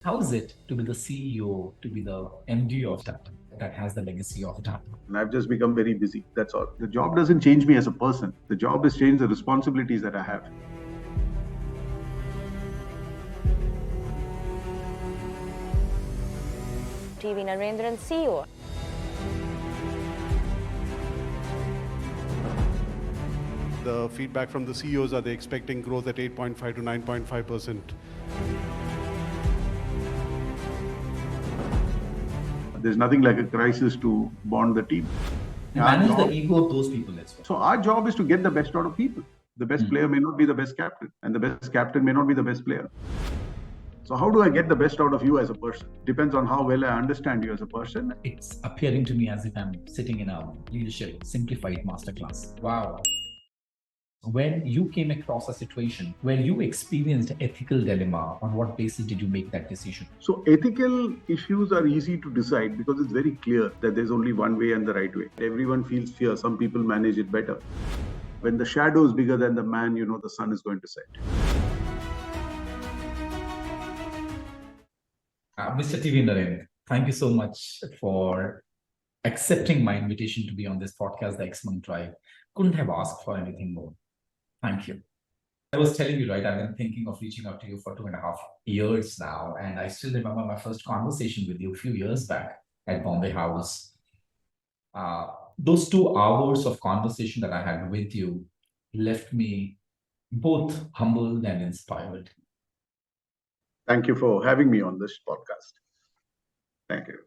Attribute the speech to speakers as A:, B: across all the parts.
A: How is it to be the CEO, to be the MD of Tata that has the legacy of Tata?
B: And I've just become very busy. That's all. The job doesn't change me as a person. The job has changed the responsibilities that I have.
C: TV Narendran, CEO.
D: The feedback from the CEOs are they expecting growth at 8.5 to 9.5%.
B: There's nothing like a crisis to bond the team.
A: Manage the ego of those people as well.
B: So our job is to get the best out of people. The best player may not be the best captain, and the best captain may not be the best player. So how do I get the best out of you as a person? Depends on how well I understand you as a person.
A: It's appearing to me as if I'm sitting in a leadership simplified masterclass. Wow. When you came across a situation where you experienced ethical dilemma, on what basis did you make that decision?
B: So ethical issues are easy to decide because it's very clear that there's only one way and the right way. Everyone feels fear. Some people manage it better. When the shadow is bigger than the man, the sun is going to set.
A: Mr. T V Narendran, thank you so much for accepting my invitation to be on this podcast, The X-Month Drive. Couldn't have asked for anything more. Thank you. I was telling you, right, I've been thinking of reaching out to you for 2.5 years now, and I still remember my first conversation with you a few years back at Bombay House. Those 2 hours of conversation that I had with you left me both humbled and inspired.
B: Thank you for having me on this podcast. Thank you.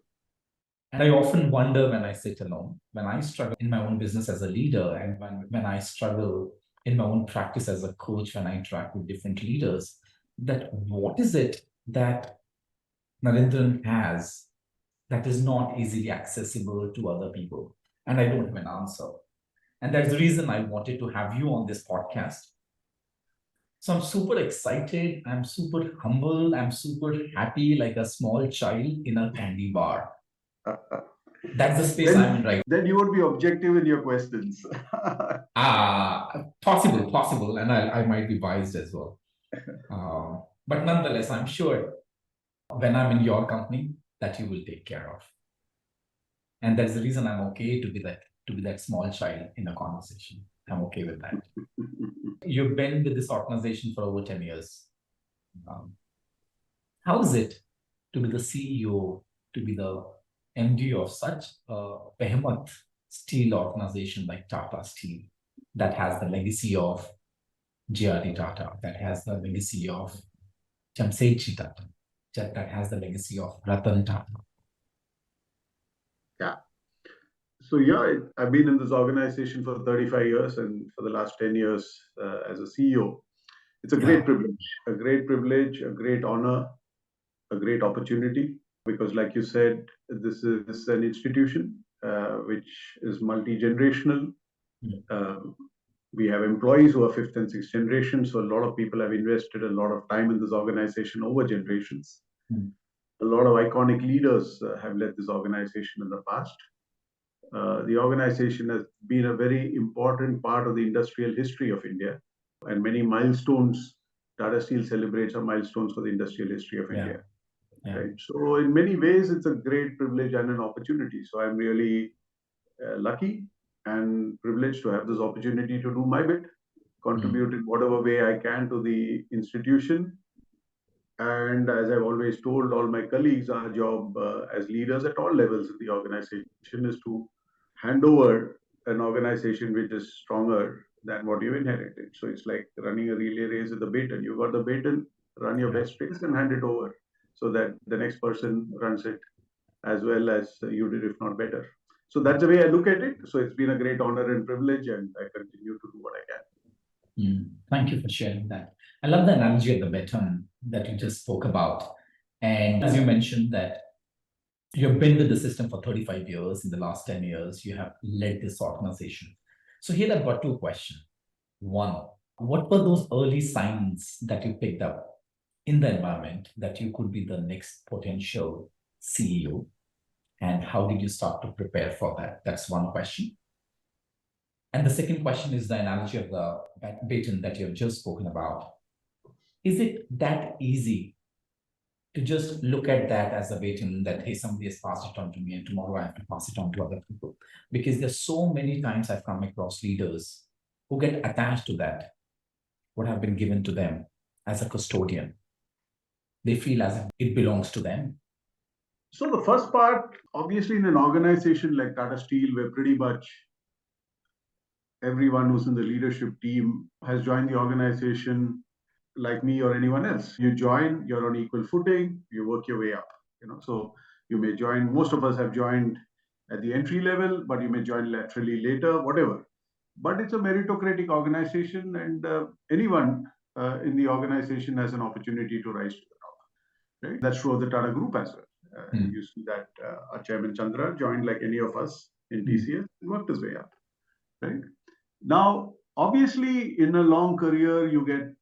A: And I often wonder when I sit alone, when I struggle in my own business as a leader, and when I struggle in my own practice as a coach, when I interact with different leaders, that what is it that Narendran has that is not easily accessible to other people? And I don't have an answer. And that's the reason I wanted to have you on this podcast. So I'm super excited. I'm super humble. I'm super happy, like a small child in a candy bar. That's the space I'm in right.
B: Then you would be objective in your questions.
A: Possible, and I might be biased as well. But nonetheless, I'm sure when I'm in your company that you will take care of. And that's the reason I'm okay to be that small child in a conversation. I'm okay with that. You've been with this organization for over 10 years. How is it to be the CEO, to be the MD of such a behemoth steel organization like Tata Steel, that has the legacy of J.R.D. Tata, that has the legacy of Jamsetji Tata, that has the legacy of Ratan Tata?
B: Yeah. So I've been in this organization for 35 years, and for the last 10 years as a CEO. It's a great privilege, a great honor, a great opportunity, because like you said, this is an institution which is multi-generational. We have employees who are 5th and 6th generation, so a lot of people have invested a lot of time in this organization over generations. A lot of iconic leaders have led this organization in the past. The organization has been a very important part of the industrial history of India, and many milestones. Tata Steel celebrates are milestones for the industrial history of India. Right? So in many ways, it's a great privilege and an opportunity. So I'm really lucky and privileged to have this opportunity to do my bit, contribute in whatever way I can to the institution. And as I've always told all my colleagues, our job as leaders at all levels in the organization is to hand over an organization which is stronger than what you inherited. So it's like running a relay race with a baton. You got the baton, run your best race and hand it over so that the next person runs it as well as you did, if not better. So that's the way I look at it. So it's been a great honor and privilege, and I continue to do what I can.
A: Thank you for sharing that. I love the analogy of the baton that you just spoke about. And as you mentioned that you've been with the system for 35 years. In the last 10 years, you have led this organization. So here I've got 2 questions. One, what were those early signs that you picked up in the environment that you could be the next potential CEO? And how did you start to prepare for that? That's one question. And the second question is the analogy of the baton that you have just spoken about. Is it that easy to just look at that as a way to know that, hey, somebody has passed it on to me and tomorrow I have to pass it on to other people. Because there's so many times I've come across leaders who get attached to that, what have been given to them as a custodian. They feel as if it belongs to them.
B: So the first part, obviously in an organization like Tata Steel, where pretty much everyone who's in the leadership team has joined the organization like me or anyone else. You join, you're on equal footing, you work your way up. So you may join, most of us have joined at the entry level, but you may join laterally later, whatever. But it's a meritocratic organization, and anyone in the organization has an opportunity to rise to the top. Right? That's true of the Tata Group as well. You see that our chairman Chandra joined like any of us in TCS and worked his way up. Right? Now, obviously, in a long career, you get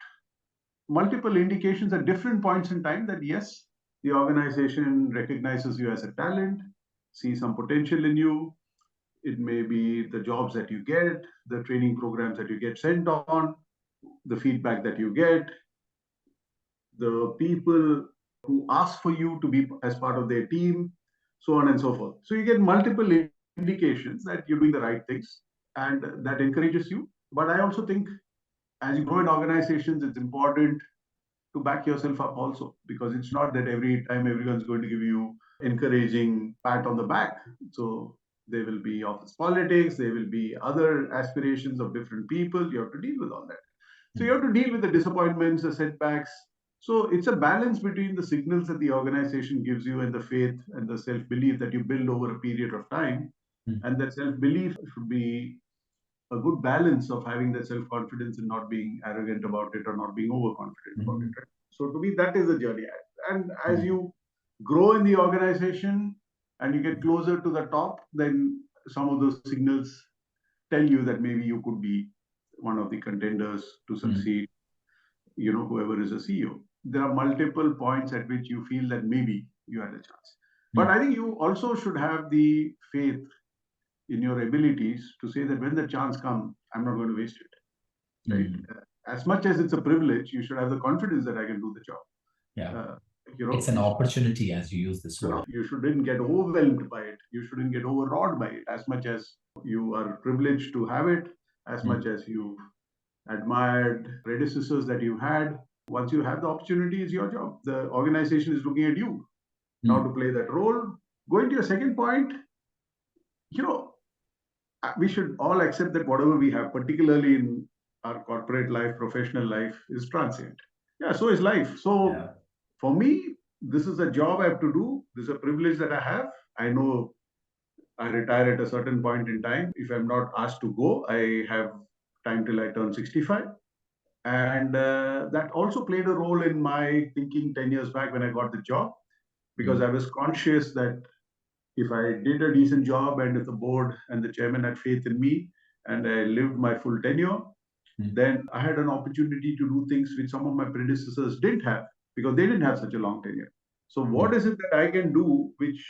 B: multiple indications at different points in time that yes, the organization recognizes you as a talent, sees some potential in you. It may be the jobs that you get, the training programs that you get sent on, the feedback that you get, the people who ask for you to be as part of their team, so on and so forth. So you get multiple indications that you're doing the right things, and that encourages you. But I also think as you grow in organizations, it's important to back yourself up also, because it's not that every time everyone's going to give you encouraging pat on the back. So there will be office politics, there will be other aspirations of different people. You have to deal with all that. So you have to deal with the disappointments, the setbacks. So it's a balance between the signals that the organization gives you and the faith and the self-belief that you build over a period of time. And that self-belief should be a good balance of having that self-confidence and not being arrogant about it or not being overconfident about it. Right? So to me, that is the journey. And as you grow in the organization and you get closer to the top, then some of those signals tell you that maybe you could be one of the contenders to succeed, whoever is a CEO. There are multiple points at which you feel that maybe you had a chance. But I think you also should have the faith in your abilities to say that when the chance comes, I'm not going to waste it. Right? As much as it's a privilege, you should have the confidence that I can do the job.
A: Yeah. It's an opportunity, as you use this word.
B: You shouldn't get overwhelmed by it. You shouldn't get overawed by it. As much as you are privileged to have it, as much as you've admired predecessors that you had, once you have the opportunity, it's your job. The organization is looking at you now to play that role. Going to your second point, we should all accept that whatever we have, particularly in our corporate life, professional life, is transient. Yeah, so is life. So for me, this is a job I have to do. This is a privilege that I have. I know I retire at a certain point in time. If I'm not asked to go, I have time till I turn 65. And that also played a role in my thinking 10 years back when I got the job, because I was conscious that if I did a decent job and if the board and the chairman had faith in me and I lived my full tenure, then I had an opportunity to do things which some of my predecessors didn't have, because they didn't have such a long tenure. So what is it that I can do which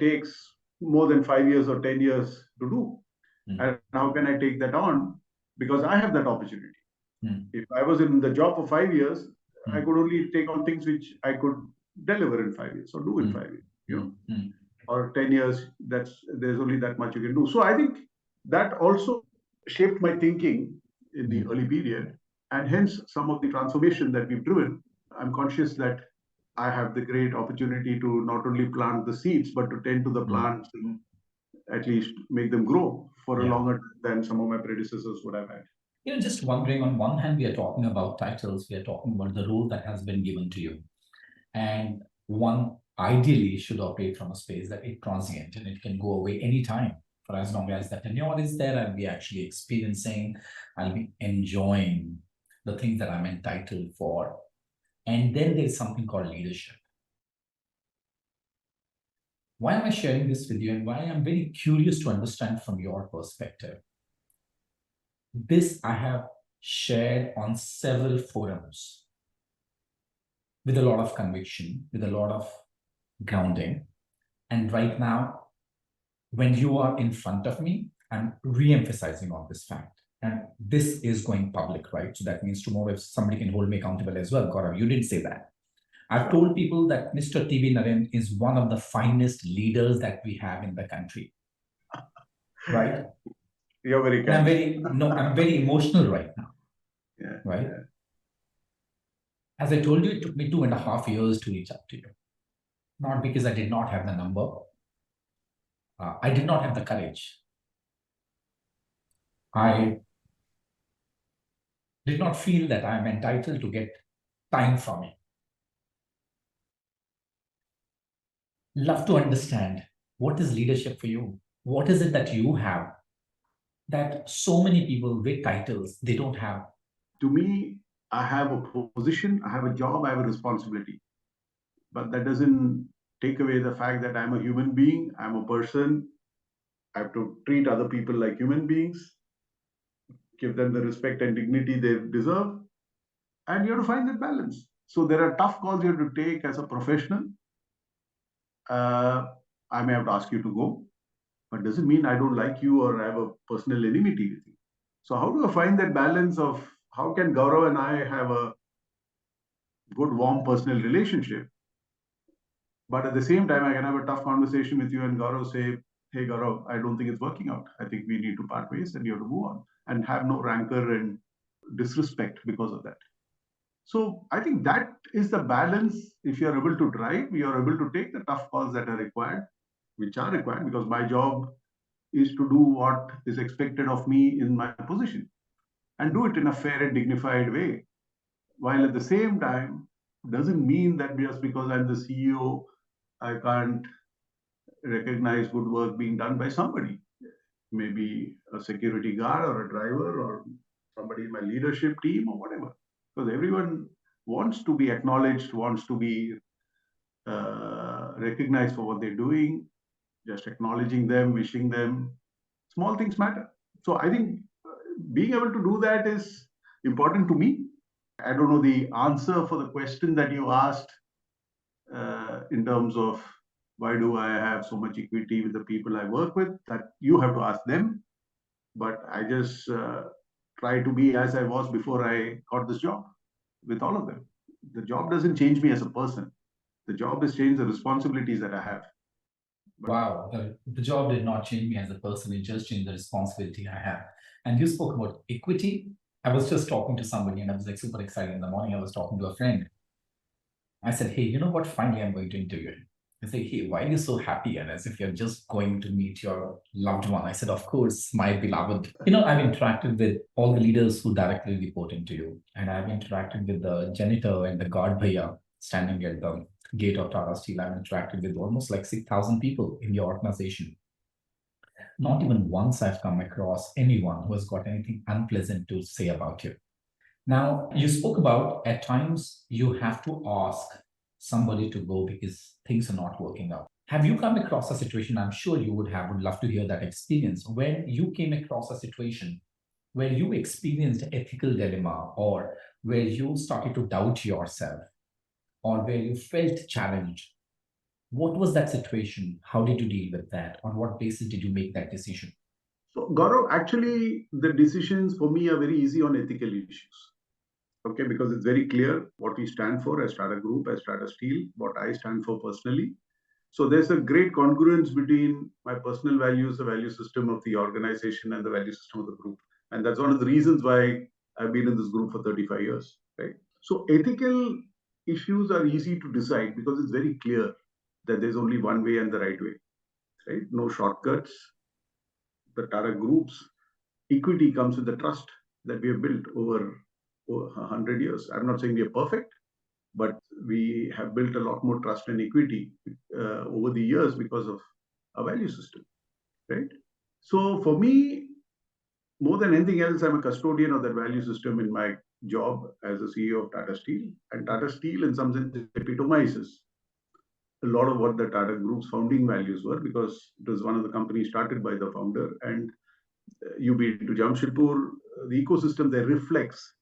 B: takes more than 5 years or 10 years to do? And how can I take that on? Because I have that opportunity. If I was in the job for 5 years, I could only take on things which I could deliver in 5 years or do in 5 years. Or 10 years, there's only that much you can do. So I think that also shaped my thinking in the early period, and hence some of the transformation that we've driven. I'm conscious that I have the great opportunity to not only plant the seeds, but to tend to the plants and at least make them grow for a longer time than some of my predecessors would have had.
A: Just wondering, on one hand, we are talking about titles, we are talking about the role that has been given to you. And one ideally should operate from a space that it's transient and it can go away anytime, for as long as the tenure is there. I'll be actually experiencing, I'll be enjoying the things that I'm entitled for. And then there's something called leadership. Why am I sharing this with you, and why I'm very curious to understand from your perspective? This I have shared on several forums with a lot of conviction, with a lot of grounding. And right now, when you are in front of me, I'm re-emphasizing on this fact. And this is going public, right? So that means tomorrow if somebody can hold me accountable as well, Gaurav, you didn't say that. I've told people that Mr. T V Narendran is one of the finest leaders that we have in the country, right?
B: You're very
A: And I'm
B: kind.
A: I'm very emotional right now,
B: Yeah,
A: right?
B: yeah.
A: As I told you, it took me 2.5 years to reach out to you. Not because I did not have the number. I did not have the courage. I did not feel that I am entitled to get time from you. Love to understand what is leadership for you? What is it that you have that so many people with titles, they don't have?
B: To me, I have a position, I have a job, I have a responsibility. But that doesn't take away the fact that I'm a human being, I'm a person. I have to treat other people like human beings, give them the respect and dignity they deserve, and you have to find that balance. So there are tough calls you have to take as a professional. I may have to ask you to go, but doesn't mean I don't like you or I have a personal enmity with you. So how do I find that balance of how can Gaurav and I have a good, warm personal relationship, but at the same time I can have a tough conversation with you and Gaurav say, hey Gaurav, I don't think it's working out. I think we need to part ways and you have to move on and have no rancor and disrespect because of that. So I think that is the balance. If you are able to drive, you are able to take the tough calls that are required, which are required because my job is to do what is expected of me in my position and do it in a fair and dignified way. While at the same time, doesn't mean that just because I'm the CEO, I can't recognize good work being done by somebody, maybe a security guard or a driver or somebody in my leadership team or whatever. Because everyone wants to be acknowledged, wants to be recognized for what they're doing, just acknowledging them, wishing them. Small things matter. So I think being able to do that is important to me. I don't know the answer for the question that you asked in terms of why do I have so much equity with the people I work with. That you have to ask them. But I just try to be as I was before I got this job with all of them. The job doesn't change me as a person. The job has changed the responsibilities that I have.
A: Wow, the job did not change me as a person, it just changed the responsibility I have. And you spoke about equity. I was just talking to somebody and I was like super excited in the morning. I was talking to a friend. I said, hey, you know what? Finally, I'm going to interview him. I said, hey, why are you so happy? And as if you're just going to meet your loved one. I said, of course, my beloved. I've interacted with all the leaders who directly report into you. And I've interacted with the janitor and the guard bhaiya standing at the gate of Tata Steel. I've interacted with almost like 6,000 people in the organization. Not even once I've come across anyone who has got anything unpleasant to say about you. Now, you spoke about at times you have to ask somebody to go because things are not working out. Have you come across a situation? I'm sure you would have, would love to hear that experience, when you came across a situation where you experienced ethical dilemma or where you started to doubt yourself or where you felt challenged. What was that situation? How did you deal with that? On what basis did you make that decision?
B: So, Gaurav, actually, the decisions for me are very easy on ethical issues. Okay, because it's very clear what we stand for as Tata Group, as Tata Steel, what I stand for personally. So there's a great congruence between my personal values, the value system of the organization, and the value system of the group. And that's one of the reasons why I've been in this group for 35 years, right? So ethical issues are easy to decide because it's very clear that there's only one way and the right way, right? No shortcuts. The Tata Group's equity comes with the trust that we have built over 100 years. I'm not saying we are perfect, but we have built a lot more trust and equity over the years because of our value system, right? So for me, more than anything else, I'm a custodian of that value system in my job as a CEO of Tata Steel. And Tata Steel, in some sense, epitomizes a lot of what the Tata Group's founding values were because it was one of the companies started by the founder. And you've been to Jamshedpur, the ecosystem there reflects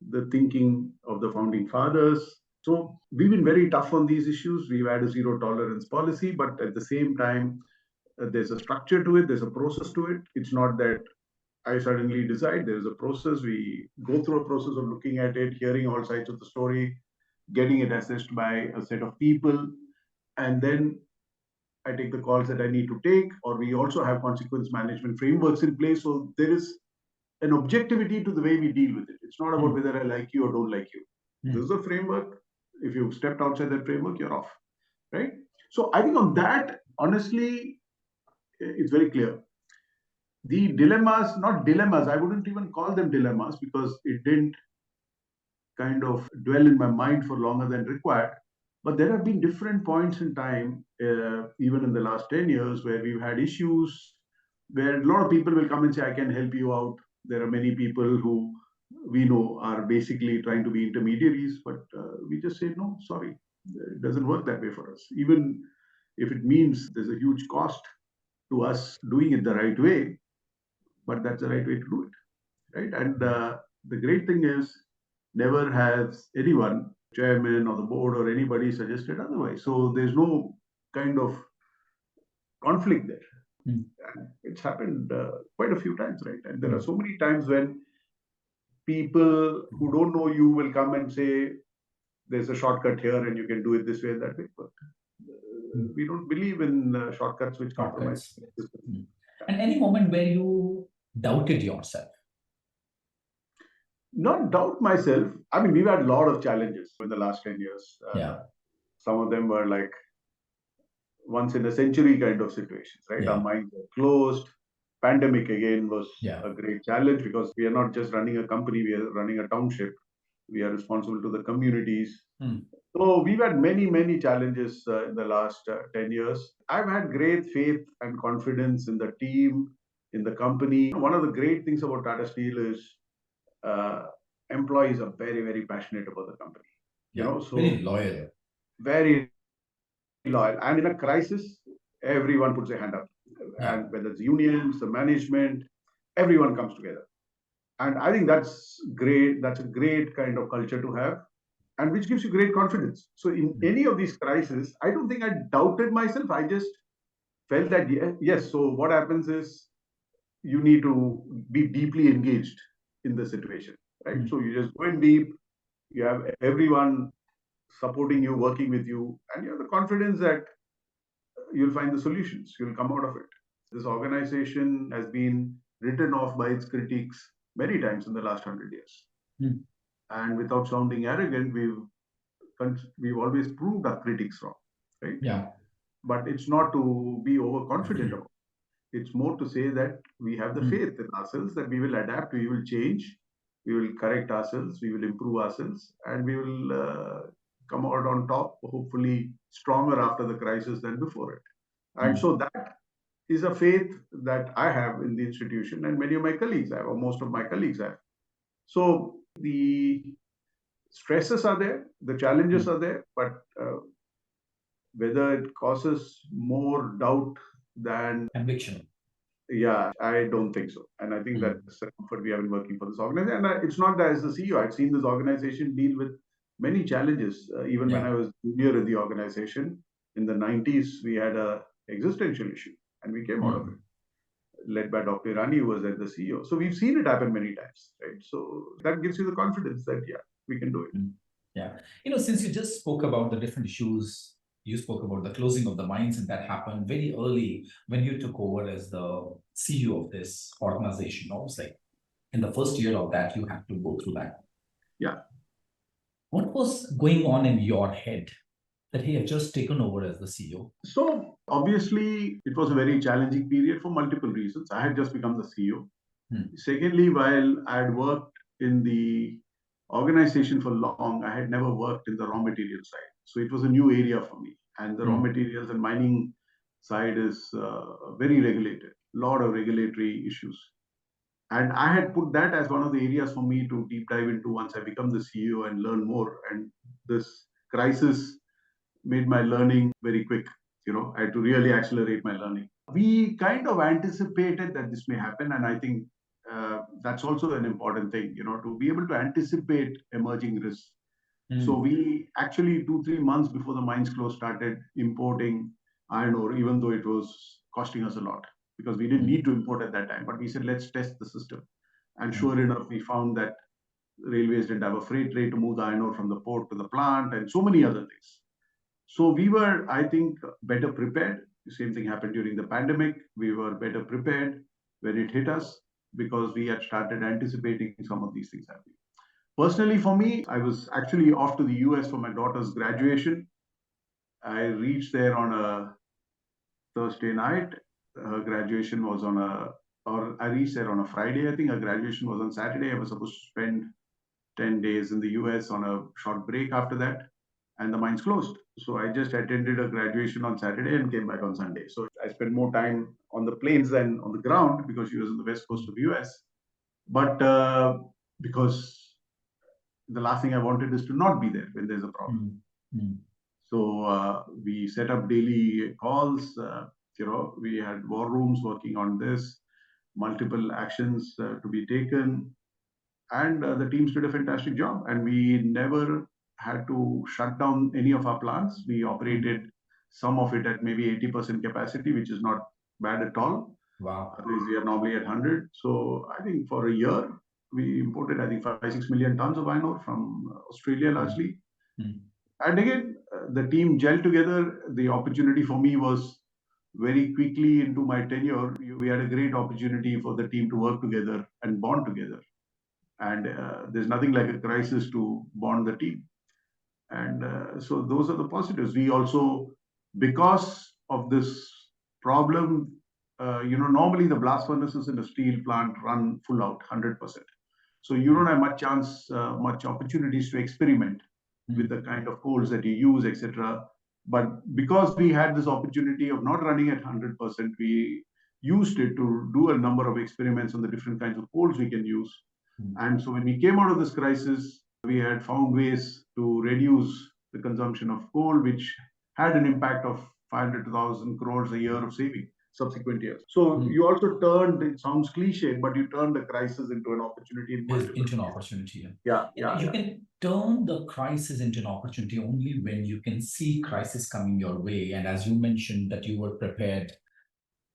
B: the thinking of the founding fathers. So we've been very tough on these issues. We've had a zero tolerance policy, but at the same time, there's a structure to it, there's a process to it. It's not that I suddenly decide. There's a process. We go through a process of looking at it, hearing all sides of the story, getting it assessed by a set of people, and then I take the calls that I need to take, or we also have consequence management frameworks in place. So there is an objectivity to the way we deal with it. It's not about whether I like you or don't like you. This is a framework. If you've stepped outside that framework, you're off, right? So I think on that, honestly, it's very clear. The dilemmas, not dilemmas, I wouldn't even call them dilemmas because it didn't kind of dwell in my mind for longer than required. But there have been different points in time, even in the last 10 years, where we've had issues where a lot of people will come and say, I can help you out. There are many people who we know are basically trying to be intermediaries, but we just say, no, sorry, it doesn't work that way for us. Even if it means there's a huge cost to us doing it the right way, but that's the right way to do it, right? And the great thing is, never has anyone, chairman or the board or anybody, suggested otherwise. So there's no kind of conflict there. And it's happened quite a few times, right? And there are so many times when people who don't know you will come and say, there's a shortcut here and you can do it this way and that way. But we don't believe in shortcuts which compromise.
A: And any moment where you doubted yourself?
B: Not doubt myself. I mean, we've had a lot of challenges in the last 10 years. Some of them were like once in a century kind of situations, right? Our minds were closed. Pandemic again was a great challenge because we are not just running a company, we are running a township. We are responsible to the communities. So we've had many, many challenges in the last 10 years. I've had great faith and confidence in the team, in the company. One of the great things about Tata Steel is employees are very, very passionate about the company. You know, so
A: very loyal.
B: Very loyal. And in a crisis, everyone puts their hand up. And whether it's unions, the management, everyone comes together. And I think that's great. That's a great kind of culture to have, and which gives you great confidence. So in any of these crises, I don't think I doubted myself. I just felt that, yes, so what happens is you need to be deeply engaged in the situation, right? So you just go in deep, you have everyone supporting you, working with you, and you have the confidence that you'll find the solutions, you'll come out of it. This organization has been written off by its critics many times in the last 100 years. And without sounding arrogant, we've always proved our critics wrong, right? But it's not to be overconfident about it. It's more to say that we have the faith in ourselves that we will adapt, we will change, we will correct ourselves, we will improve ourselves, and we will come out on top, hopefully stronger after the crisis than before it. And so that is a faith that I have in the institution, and many of my colleagues have, or most of my colleagues have. So the stresses are there, the challenges are there, but whether it causes more doubt than
A: conviction,
B: I don't think so. And I think that's the comfort we have in working for this organization. And it's not that as the CEO, I've seen this organization deal with many challenges. Even when I was junior in the organization, in the 90s, we had a existential issue, and we came out of it, led by Dr. Irani, who was at the CEO. So we've seen it happen many times, right? So that gives you the confidence that, we can do it.
A: You know, since you just spoke about the different issues, you spoke about the closing of the mines, and that happened very early when you took over as the CEO of this organization. Almost like in the first year of that, you had to go through that. What was going on in your head that he had just taken over as the CEO?
B: So obviously, it was a very challenging period for multiple reasons. I had just become the CEO. Secondly, while I had worked in the organization for long, I had never worked in the raw material side. So it was a new area for me. And the raw materials and mining side is very regulated, a lot of regulatory issues. And I had put that as one of the areas for me to deep dive into once I become the CEO and learn more. And this crisis made my learning very quick. You know, I had to really accelerate my learning. We kind of anticipated that this may happen. And I think that's also an important thing, you know, to be able to anticipate emerging risks. So we actually 2-3 months before the mines closed started importing iron ore, even though it was costing us a lot, because we didn't need to import at that time. But we said, let's test the system. And sure enough, we found that Railways didn't have a freight train to move the iron ore from the port to the plant, and so many other things. So we were, I think, better prepared. The same thing happened during the pandemic. We were better prepared when it hit us because we had started anticipating some of these things happening. Personally, for me, I was actually off to the US for my daughter's graduation. I reached there on a Thursday night. Her graduation was on or I reached there on a Friday. I think her graduation was on Saturday. I was supposed to spend 10 days in the US on a short break after that, and the mines closed. So I just attended a graduation on Saturday and came back on Sunday. So I spent more time on the plains than on the ground because she was on the west coast of the US. But because the last thing I wanted is to not be there when there's a problem. So we set up daily calls. We had war rooms working on this, multiple actions to be taken, and the teams did a fantastic job. And we never had to shut down any of our plants. We operated some of it at maybe 80% capacity, which is not bad at all.
A: Wow.
B: Otherwise, we are normally at 100. So I think for a year, we imported, I think, 5-6 million tons of iron ore from Australia largely. And again, the team gelled together. The opportunity for me was very quickly into my tenure. We had a great opportunity for the team to work together and bond together. And there's nothing like a crisis to bond the team. And so those are the positives. We also, because of this problem, normally the blast furnaces in a steel plant run full out, 100%. So you don't have much chance, much opportunities to experiment with the kind of coals that you use, etc. But because we had this opportunity of not running at 100%, we used it to do a number of experiments on the different kinds of coals we can use. And so when we came out of this crisis, we had found ways to reduce the consumption of coal, which had an impact of 500 to 1,000 crores a year of saving subsequent years. So you also turned, it sounds cliche, but you turned the crisis into an opportunity.
A: Into an opportunity.
B: Yeah.
A: You can turn the crisis into an opportunity only when you can see crisis coming your way. And as you mentioned, that you were prepared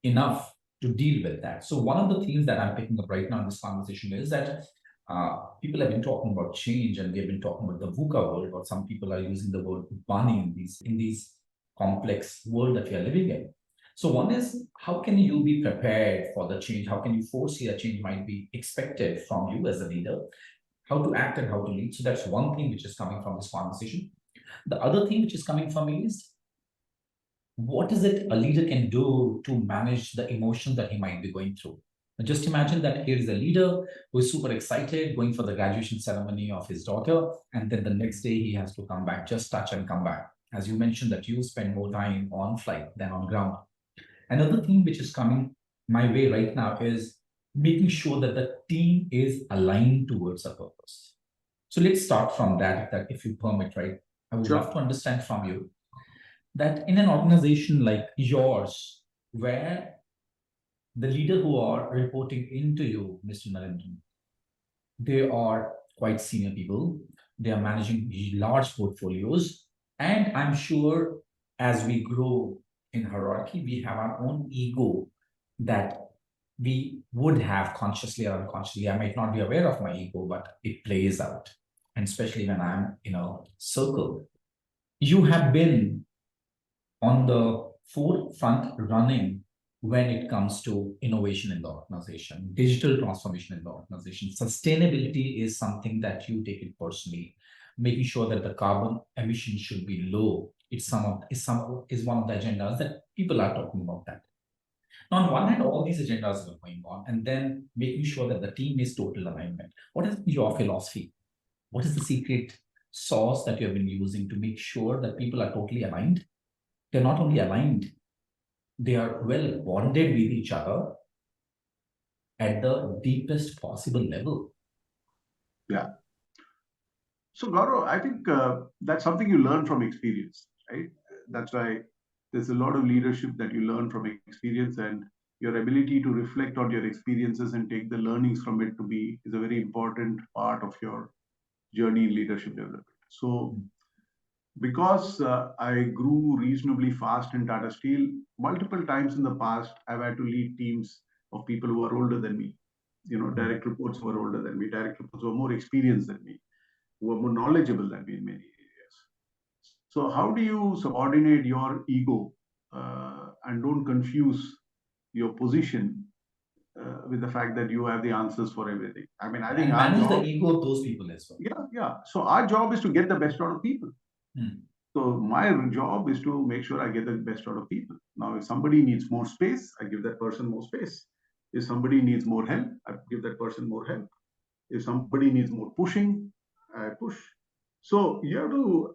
A: enough to deal with that. So one of the themes that I'm picking up right now in this conversation is that people have been talking about change, and they've been talking about the VUCA world, or some people are using the word bunny in these complex world that we are living in. So one is, how can you be prepared for the change? How can you foresee a change might be expected from you as a leader? How to act and how to lead. So that's one thing which is coming from this conversation. The other thing which is coming from me is, what is it a leader can do to manage the emotions that he might be going through? Just imagine that here is a leader who is super excited going for the graduation ceremony of his daughter, and then the next day he has to come back, just touch and come back. As you mentioned that you spend more time on flight than on ground. Another thing which is coming my way right now is making sure that the team is aligned towards a purpose. So let's start from that if you permit, right? I would love to understand from you that in an organization like yours, where the leader who are reporting into you, Mr. Narendran, they are quite senior people. They are managing large portfolios. And I'm sure as we grow in hierarchy, we have our own ego that we would have consciously or unconsciously. I might not be aware of my ego, but it plays out. And especially when I'm in a circle. You have been on the forefront running when it comes to innovation in the organization, digital transformation in the organization. Sustainability is something that you take it personally, making sure that the carbon emission should be low. Is one of the agendas that people are talking about that. Now, on one hand, all these agendas are going on, and then making sure that the team is total alignment. What is your philosophy? What is the secret sauce that you have been using to make sure that people are totally aligned? They're not only aligned, they are well bonded with each other at the deepest possible level.
B: Yeah. So, Gaurav, I think that's something you learn from experience, right? That's why there's a lot of leadership that you learn from experience, and your ability to reflect on your experiences and take the learnings from it is a very important part of your journey in leadership development. So, because I grew reasonably fast in Tata Steel, multiple times in the past, I've had to lead teams of people who are older than me. direct reports who were older than me, direct reports who were more experienced than me, who were more knowledgeable than me in many areas. So how do you subordinate your ego and don't confuse your position with the fact that you have the answers for everything? I mean, I think
A: and manage the ego of those people as well.
B: Yeah. So our job is to get the best out of people. So my job is to make sure I get the best out of people. Now, if somebody needs more space, I give that person more space. If somebody needs more help, I give that person more help. If somebody needs more pushing, I push. So you have to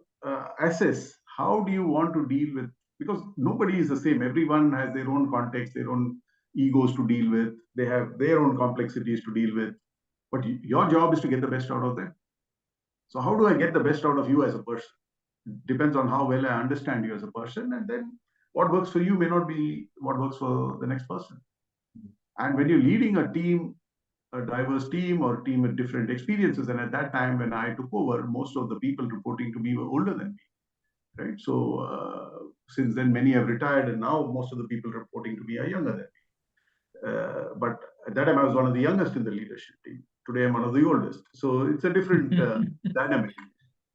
B: assess how do you want to deal with, because nobody is the same. Everyone has their own context, their own egos to deal with. They have their own complexities to deal with. But your job is to get the best out of them. So how do I get the best out of you as a person? Depends on how well I understand you as a person, and then what works for you may not be what works for the next person. And when you're leading a team, a diverse team or team with different experiences, and at that time when I took over, most of the people reporting to me were older than me, right? So since then, many have retired, and now most of the people reporting to me are younger than me. But at that time, I was one of the youngest in the leadership team. Today, I'm one of the oldest. So it's a different dynamic.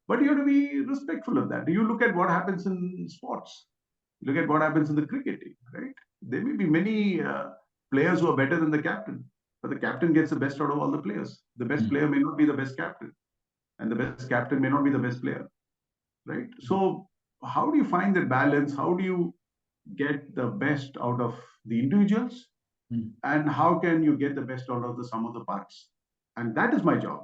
B: But you have to be respectful of that. You look at what happens in sports. Look at what happens in the cricket team, right? There may be many players who are better than the captain, but the captain gets the best out of all the players. The best player may not be the best captain, and the best captain may not be the best player, right? So how do you find that balance? How do you get the best out of the individuals? And how can you get the best out of the sum of the parts? And that is my job.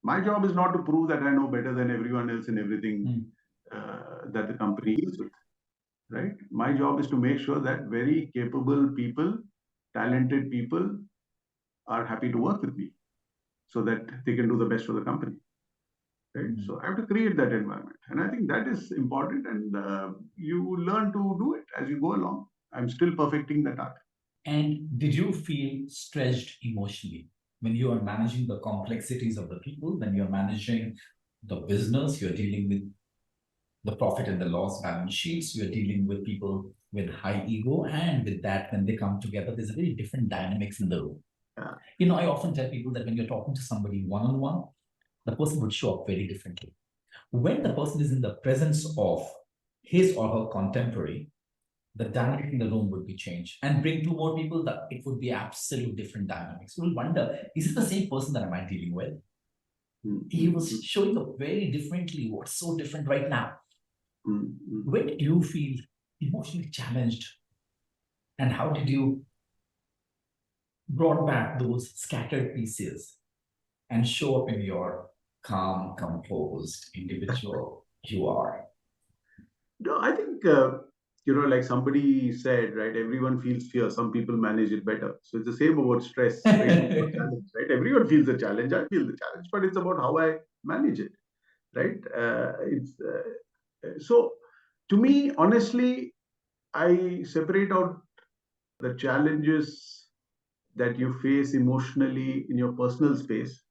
B: My job is not to prove that I know better than everyone else in everything that the company deals with, right? My job is to make sure that very capable people, talented people are happy to work with me so that they can do the best for the company, right? So I have to create that environment. And I think that is important, and you learn to do it as you go along. I'm still perfecting that art.
A: And did you feel stretched emotionally when you are managing the complexities of the people, when you're managing the business, you're dealing with the profit and the loss balance sheets, you're dealing with people with high ego, and with that, when they come together, there's a very different dynamics in the room. I often tell people that when you're talking to somebody one-on-one, the person would show up very differently. When the person is in the presence of his or her contemporary, the dynamic in the room would be changed. And bring two more people, that it would be absolute different dynamics. You'll wonder, is it the same person that am I dealing with? He was showing up very differently. What's so different right now? When did you feel emotionally challenged? And how did you brought back those scattered pieces and show up in your calm, composed individual you are?
B: No, I think like somebody said, right? Everyone feels fear. Some people manage it better. So it's the same about stress, challenge, right? Everyone feels the challenge. I feel the challenge, but it's about how I manage it, right? So to me, honestly, I separate out the challenges that you face emotionally in your personal space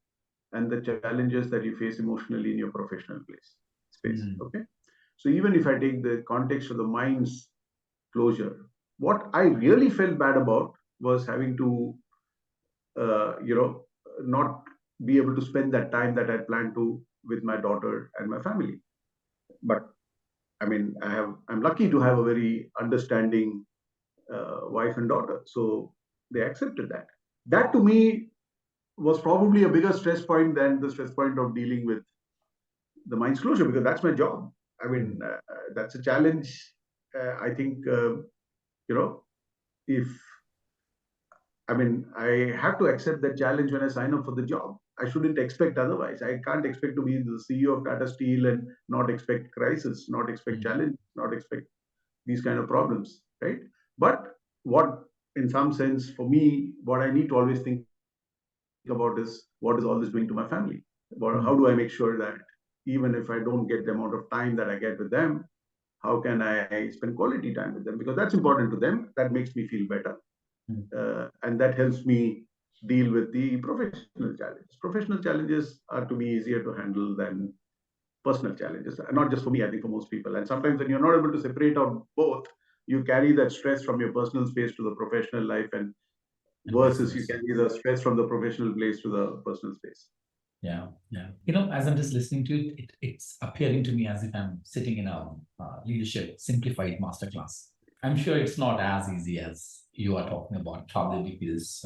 B: and the challenges that you face emotionally in your professional space. Okay. So even if I take the context of the mind's closure, what I really felt bad about was having to, not be able to spend that time that I planned to with my daughter and my family. But I mean, I'm lucky to have a very understanding wife and daughter, so they accepted that. That to me was probably a bigger stress point than the stress point of dealing with the mind's closure, because that's my job. I mean, that's a challenge. I think, if I have to accept that challenge when I sign up for the job. I shouldn't expect otherwise. I can't expect to be the CEO of Tata Steel and not expect crisis, not expect challenge, not expect these kind of problems, right? But what, in some sense, for me, what I need to always think about is, what is all this doing to my family? How do I make sure that even if I don't get the amount of time that I get with them, how can I spend quality time with them? Because that's important to them. That makes me feel better. And that helps me deal with the professional challenges. Professional challenges are, to me, easier to handle than personal challenges. Not just for me, I think for most people. And sometimes when you're not able to separate out both, you carry that stress from your personal space to the professional life, and versus you carry the stress from the professional place to the personal space.
A: Yeah, yeah. You know, as I'm just listening to it, it's appearing to me as if I'm sitting in a leadership simplified masterclass. I'm sure it's not as easy as you are talking about, probably because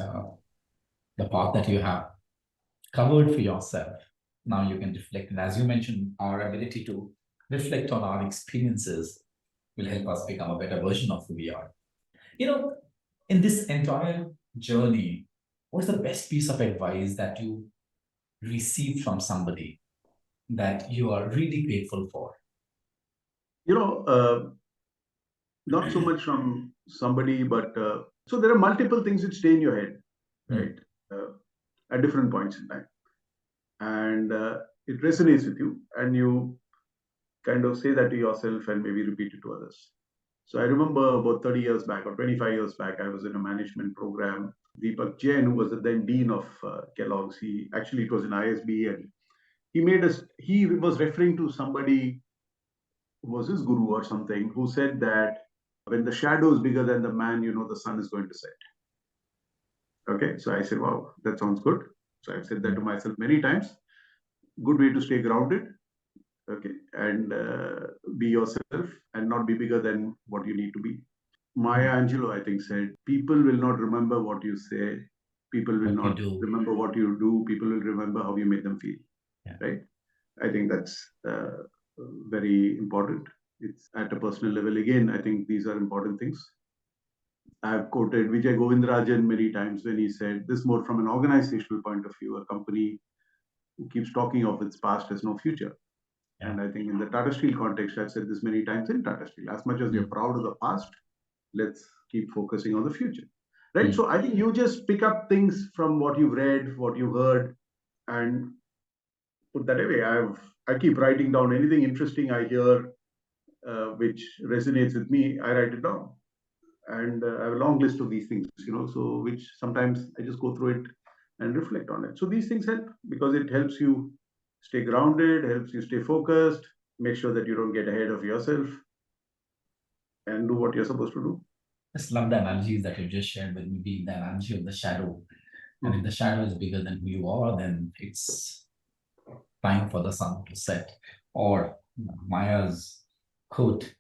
A: the path that you have covered for yourself, now you can reflect. And as you mentioned, our ability to reflect on our experiences will help us become a better version of who we are. You know, in this entire journey, what's the best piece of advice that you received from somebody that you are really grateful for?
B: You know, not so much from somebody, but so there are multiple things that stay in your head, right? At different points in time. And it resonates with you, and you kind of say that to yourself and maybe repeat it to others. So I remember about 30 years back or 25 years back, I was in a management program. Deepak Jain, who was the then dean of Kellogg's, it was in ISB, and he was referring to somebody who was his guru or something, who said that when the shadow is bigger than the man, the sun is going to set. Okay, so I said, wow, that sounds good. So I've said that to myself many times. Good way to stay grounded, okay, and be yourself and not be bigger than what you need to be. Maya Angelou, I think, said, people will not remember what you say, people will not remember what you do, people will remember how you make them feel, right? I think that's very important. It's at a personal level. Again, I think these are important things. I have quoted Vijay Govindarajan many times when he said, this more from an organizational point of view, a company who keeps talking of its past has no future. And I think in the Tata Steel context, I've said this many times in Tata Steel, as much as you're proud of the past, let's keep focusing on the future, right? So I think you just pick up things from what you've read, what you heard, and put that away. I keep writing down anything interesting I hear, which resonates with me, I write it down. And I have a long list of these things, so which sometimes I just go through it and reflect on it. So these things help because it helps you stay grounded, helps you stay focused, make sure that you don't get ahead of yourself and do what you're supposed to do.
A: I just love the analogies that you just shared with me, being the analogy of the shadow. And if the shadow is bigger than who you are, then it's time for the sun to set. Or Maya's quote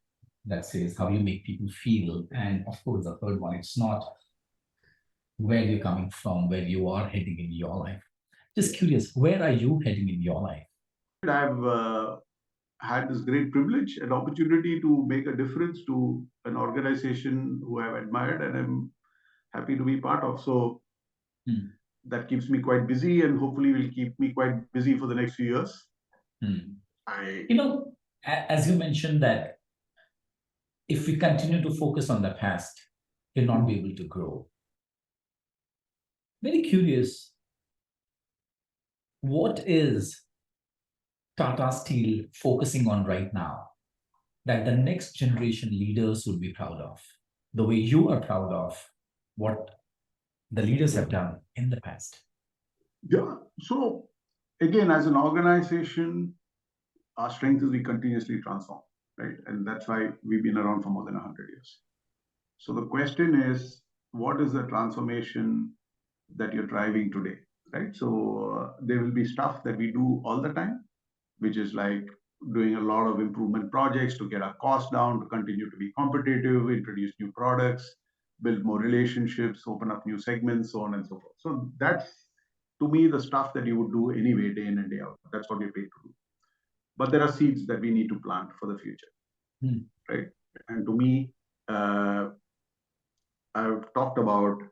A: that says how you make people feel. And of course, the third one, it's not where you're coming from, where you are heading in your life. Just curious, where are you heading in your life?
B: I've had this great privilege and opportunity to make a difference to an organization who I've admired and I'm happy to be part of. So that keeps me quite busy and hopefully will keep me quite busy for the next few years.
A: As you mentioned that if we continue to focus on the past, we'll not be able to grow. Very curious, what is Tata Steel focusing on right now that the next generation leaders would be proud of, the way you are proud of what the leaders have done in the past?
B: Yeah. So again, as an organization, our strength is we continuously transform, right? And that's why we've been around for more than 100 years. So the question is, what is the transformation that you're driving today, right? So there will be stuff that we do all the time, which is like doing a lot of improvement projects to get our costs down, to continue to be competitive, introduce new products, build more relationships, open up new segments, so on and so forth. So that's, to me, the stuff that you would do anyway, day in and day out. That's what we're paid to do. But there are seeds that we need to plant for the future, right? And to me, I've talked about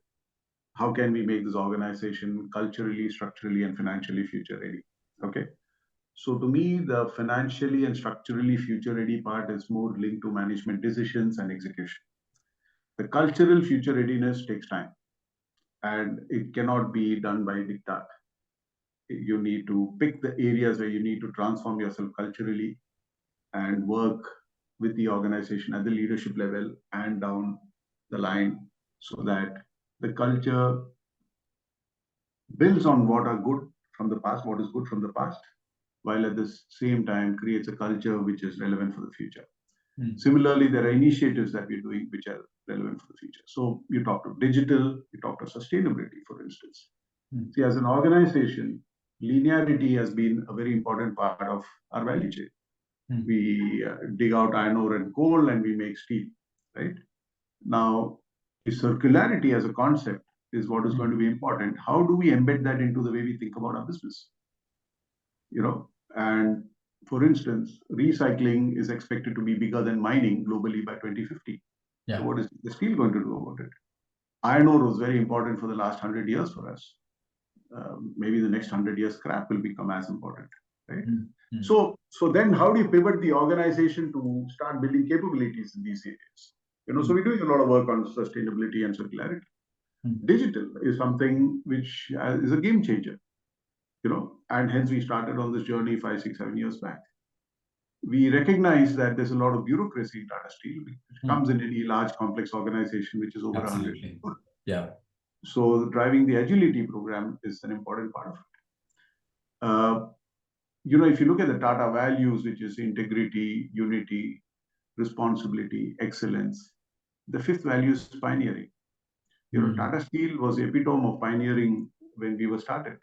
B: how can we make this organization culturally, structurally, and financially future ready. Okay. So to me, the financially and structurally future ready part is more linked to management decisions and execution. The cultural future readiness takes time and it cannot be done by diktat. You need to pick the areas where you need to transform yourself culturally and work with the organization at the leadership level and down the line so that the culture builds on what are good from the past, what is good from the past, while at the same time creates a culture which is relevant for the future. Similarly, there are initiatives that we're doing which are relevant for the future. So you talk to digital, you talk to sustainability, for instance. See, as an organization, linearity has been a very important part of our value chain. We dig out iron ore and coal and we make steel, right? Now, the circularity as a concept is what is going to be important. How do we embed that into the way we think about our business? And for instance, recycling is expected to be bigger than mining globally by 2050. So what is the steel going to do about it? Iron ore was very important for the last 100 years for us. Maybe the next 100 years, scrap will become as important, right? So then how do you pivot the organization to start building capabilities in these areas? So we're doing a lot of work on sustainability and circularity. Digital is something which is a game changer, and hence we started on this journey 5, 6, 7 years back. We recognize that there's a lot of bureaucracy in Tata Steel, which comes in any large complex organization which is over 100 people. So driving the agility program is an important part of it. If you look at the Tata values, which is integrity, unity, responsibility, excellence, the fifth value is pioneering. Tata Steel was the epitome of pioneering when we were started,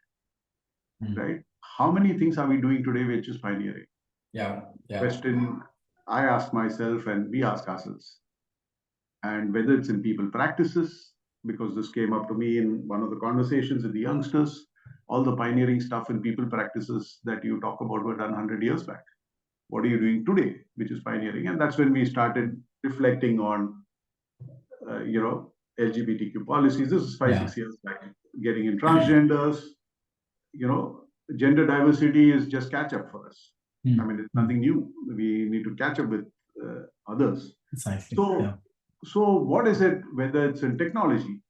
B: right? How many things are we doing today which is pioneering? Question I ask myself and we ask ourselves. And whether it's in people practices, because this came up to me in one of the conversations with the youngsters, all the pioneering stuff in people practices that you talk about were done 100 years back. What are you doing today, which is pioneering? And that's when we started reflecting on, LGBTQ policies. This is 5, 6 years back. Getting in transgenders, gender diversity is just catch up for us. I mean, it's nothing new. We need to catch up with others. So what is it, whether it's in technology?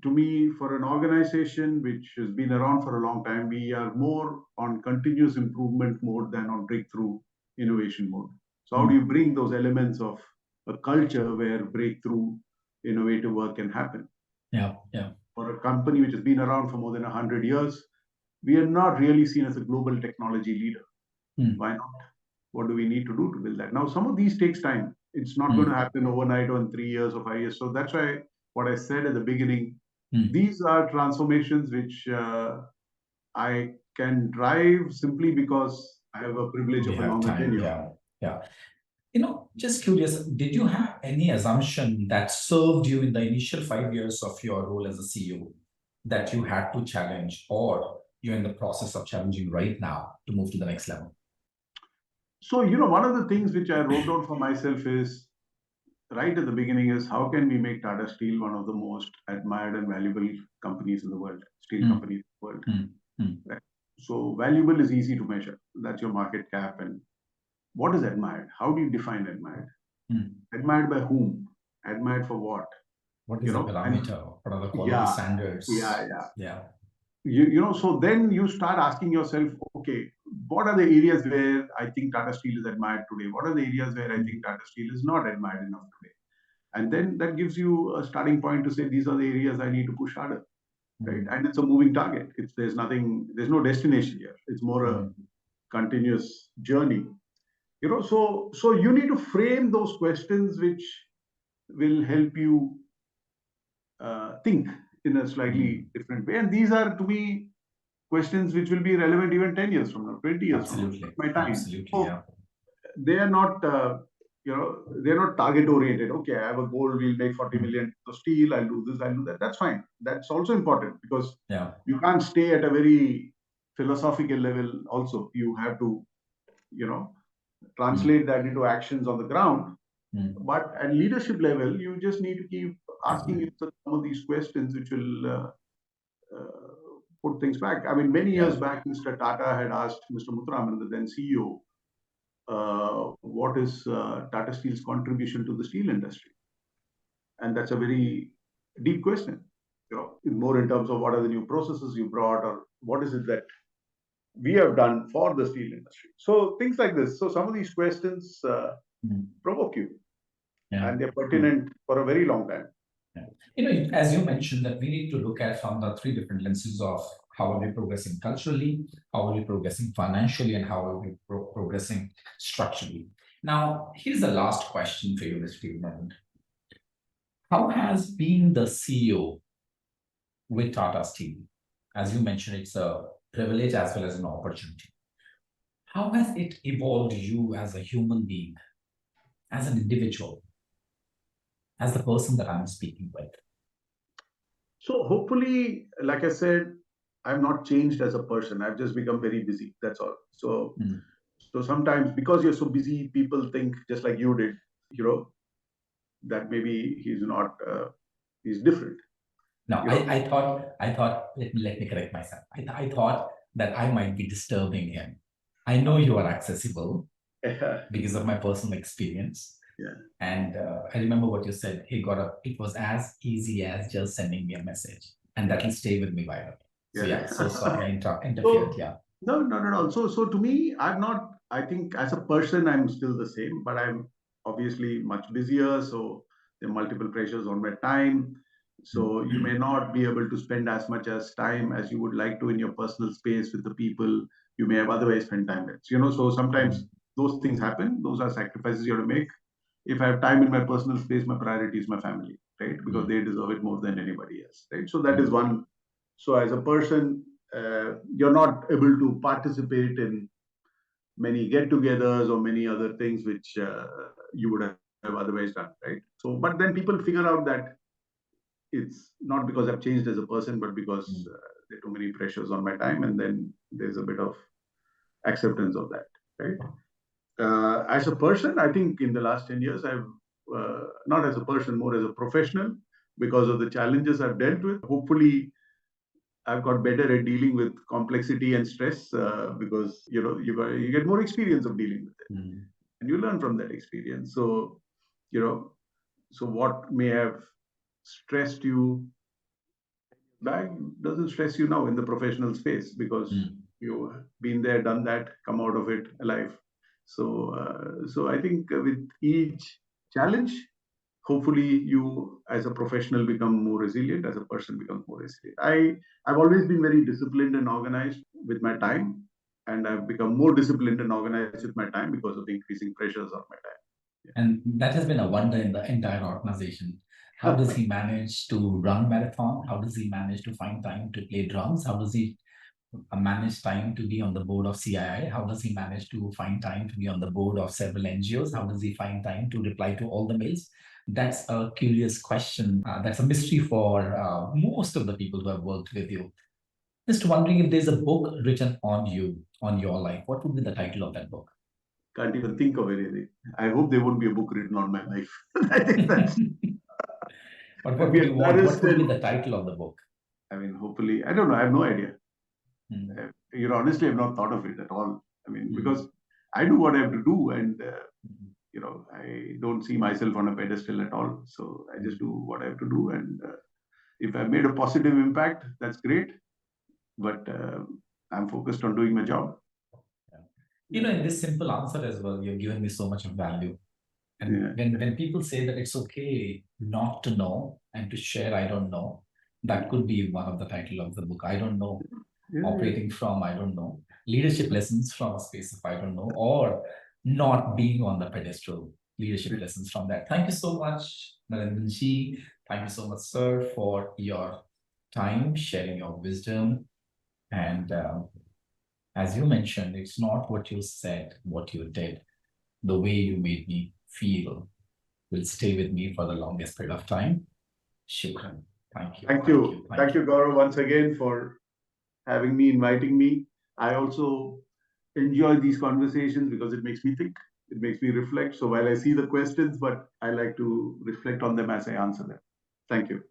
B: To me, for an organization which has been around for a long time, we are more on continuous improvement mode than on breakthrough innovation mode. So how do you bring those elements of a culture where breakthrough innovative work can happen? For a company which has been around for more than 100 years, we are not really seen as a global technology leader. Why not? What do we need to do to build that? Now, some of these takes time. It's not going to happen overnight or in 3 years or 5 years. So that's why what I said at the beginning, these are transformations which I can drive simply because I have a privilege of a longer tenure.
A: Just curious, did you have any assumption that served you in the initial 5 years of your role as a CEO that you had to challenge, or you're in the process of challenging right now to move to the next level?
B: So, one of the things which I wrote down for myself is, right at the beginning, is how can we make Tata Steel one of the most admired and valuable companies in the world, steel companies in the world. Right? So valuable is easy to measure. That's your market cap. And what is admired? How do you define admired? Admired by whom? Admired for what?
A: What is the parameter? What are the quality standards?
B: So then you start asking yourself, okay, what are the areas where I think Tata Steel is admired today? What are the areas where I think Tata Steel is not admired enough today? And then that gives you a starting point to say, these are the areas I need to push harder, right? And it's a moving target. There's no destination here. It's more a continuous journey. So you need to frame those questions which will help you think in a slightly different way. And these are, to me, questions which will be relevant even 10 years from now, 20 years from now, my time. So they are not, they're not target oriented. Okay, I have a goal, we'll make 40 million of steel, I'll do this, I'll do that. That's fine. That's also important because you can't stay at a very philosophical level also. You have to, translate that into actions on the ground. But at leadership level, you just need to keep asking yourself some of these questions which will put things back. I mean, many years back, Mr. Tata had asked Mr. Muthuraman, the then CEO, what is Tata Steel's contribution to the steel industry? And that's a very deep question, more in terms of what are the new processes you brought, or what is it that we have done for the steel industry? So things like this. So some of these questions provoke you, and they're pertinent for a very long time.
A: As you mentioned, that we need to look at from the 3 different lenses of how are we progressing culturally, how are we progressing financially, and how are we progressing structurally. Now, here's the last question for you, Mr. T V Narendran. How has being the CEO with Tata's team? As you mentioned, it's a privilege as well as an opportunity. How has it evolved you as a human being, as an individual, as the person that I'm speaking with?
B: So hopefully, like I said, I've not changed as a person. I've just become very busy. That's all. So, so sometimes because you're so busy, people think just like you did, you know, that maybe he's not, he's different.
A: No,
B: You know?
A: I thought, let me correct myself. I thought that I might be disturbing him. I know you are accessible because of my personal experience.
B: Yeah.
A: And I remember what you said. Hey, Gaurav, it was as easy as just sending me a message, and that will stay with me by the way. So yeah, so sorry, I interfered. Yeah.
B: No. So to me, I'm not. I think as a person, I'm still the same, but I'm obviously much busier. So there are multiple pressures on my time. So you may not be able to spend as much as time as you would like to in your personal space with the people you may have otherwise spent time with. You know, so sometimes those things happen. Those are sacrifices you have to make. If I have time in my personal space, my priority is my family, right? Because they deserve it more than anybody else, right? So that is one. So as a person, you're not able to participate in many get-togethers or many other things which you would have otherwise done, right? So, but then people figure out that it's not because I've changed as a person, but because there are too many pressures on my time, and then there's a bit of acceptance of that, right? As a person, I think in the last 10 years, I've not as a person, more as a professional, because of the challenges I've dealt with. Hopefully, I've got better at dealing with complexity and stress because you get more experience of dealing with it, and you learn from that experience. So, so what may have stressed you back doesn't stress you now in the professional space because you've been there, done that, come out of it alive. So I think with each challenge, hopefully you as a professional become more resilient, as a person becomes more resilient. I've always been very disciplined and organized with my time, and I've become more disciplined and organized with my time because of the increasing pressures on my time.
A: And that has been a wonder in the entire organization. How does he manage to run marathon? How does he manage to find time to play drums? How does he manage time to be on the board of CII? How does he manage to find time to be on the board of several NGOs? How does he find time to reply to all the mails? That's a curious question. That's a mystery for most of the people who have worked with you. Just wondering if there's a book written on you, on your life. What would be the title of that book?
B: Can't even think of anything. I hope there won't be a book written on my life. I think that's.
A: But what would you want? What would be the title of the book?
B: I mean, hopefully, I don't know. I have no idea. Honestly, I've not thought of it at all. I mean, because I do what I have to do, and I don't see myself on a pedestal at all. So I just do what I have to do, and if I've made a positive impact, that's great. But I'm focused on doing my job.
A: In this simple answer as well, you've given me so much of value. And when people say that it's okay not to know and to share, I don't know, that could be one of the title of the book. I don't know. Operating from, I don't know. Leadership lessons from a space of, I don't know, or not being on the pedestal. Leadership lessons from that. Thank you so much, Narendran ji. Thank you so much, sir, for your time, sharing your wisdom. And as you mentioned, it's not what you said, what you did, the way you made me feel will stay with me for the longest period of time. Shukran. Thank you.
B: Thank you, Gaurav, once again for having me, inviting me. I also enjoy these conversations because it makes me think, it makes me reflect. So while I see the questions, but I like to reflect on them as I answer them. Thank you.